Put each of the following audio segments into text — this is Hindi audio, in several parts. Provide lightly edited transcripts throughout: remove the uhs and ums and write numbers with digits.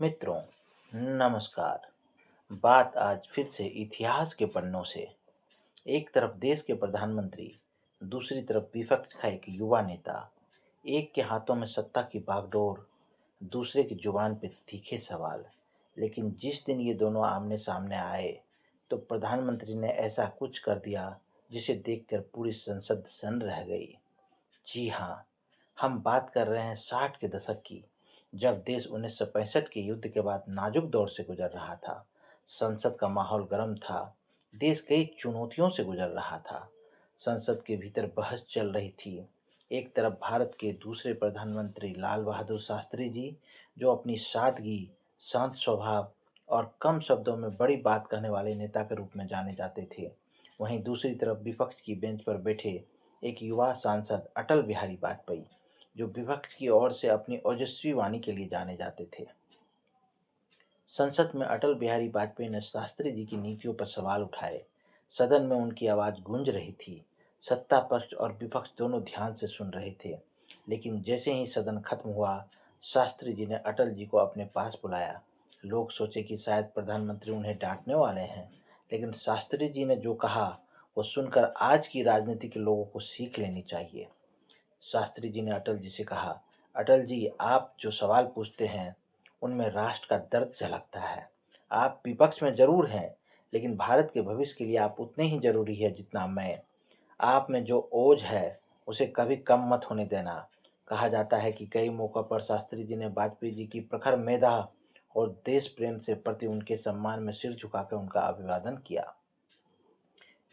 मित्रों, नमस्कार। बात आज फिर से इतिहास के पन्नों से। एक तरफ देश के प्रधानमंत्री, दूसरी तरफ विपक्ष का एक युवा नेता। एक के हाथों में सत्ता की बागडोर, दूसरे की जुबान पे तीखे सवाल। लेकिन जिस दिन ये दोनों आमने सामने आए, तो प्रधानमंत्री ने ऐसा कुछ कर दिया जिसे देखकर पूरी संसद सन्न रह गई। जी हाँ, हम बात कर रहे हैं 60 के दशक की, जब देश 1965 के युद्ध के बाद नाजुक दौर से गुजर रहा था। संसद का माहौल गर्म था, देश कई चुनौतियों से गुजर रहा था। संसद के भीतर बहस चल रही थी। एक तरफ भारत के दूसरे प्रधानमंत्री लाल बहादुर शास्त्री जी, जो अपनी सादगी, शांत स्वभाव और कम शब्दों में बड़ी बात कहने वाले नेता के रूप में जाने जाते थे। वहीं दूसरी तरफ विपक्ष की बेंच पर बैठे एक युवा सांसद अटल बिहारी वाजपेयी, जो विपक्ष की ओर से अपनी ओजस्वी वाणी के लिए जाने जाते थे। संसद में अटल बिहारी वाजपेयी ने शास्त्री जी की नीतियों पर सवाल उठाए। सदन में उनकी आवाज गूंज रही थी। सत्ता पक्ष और विपक्ष दोनों ध्यान से सुन रहे थे। लेकिन जैसे ही सदन खत्म हुआ, शास्त्री जी ने अटल जी को अपने पास बुलाया। लोग सोचे कि शायद प्रधानमंत्री उन्हें डांटने वाले हैं, लेकिन शास्त्री जी ने जो कहा, वो सुनकर आज की राजनीति के लोगों को सीख लेनी चाहिए। शास्त्री जी ने अटल जी से कहा, अटल जी, आप जो सवाल पूछते हैं, उनमें राष्ट्र का दर्द झलकता है। आप विपक्ष में जरूर हैं, लेकिन भारत के भविष्य के लिए आप उतने ही जरूरी है जितना मैं। आप में जो ओज है, उसे कभी कम मत होने देना। कहा जाता है कि कई मौकों पर शास्त्री जी ने वाजपेयी जी की प्रखर मेधा और देश प्रेम से प्रति उनके सम्मान में सिर झुकाकर उनका अभिवादन किया।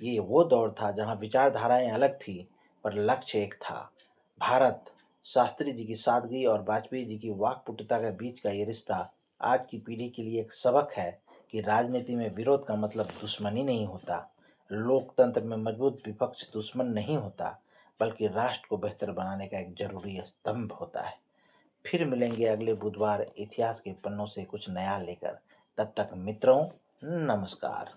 ये वो दौर था जहां विचारधाराएं अलग थी, पर लक्ष्य एक था, भारत। शास्त्री जी की सादगी और वाजपेयी जी की वाकपटुता के बीच का ये रिश्ता आज की पीढ़ी के लिए एक सबक है कि राजनीति में विरोध का मतलब दुश्मनी नहीं होता। लोकतंत्र में मजबूत विपक्ष दुश्मन नहीं होता, बल्कि राष्ट्र को बेहतर बनाने का एक जरूरी स्तंभ होता है। फिर मिलेंगे अगले बुधवार इतिहास के पन्नों से कुछ नया लेकर। तब तक मित्रों, नमस्कार।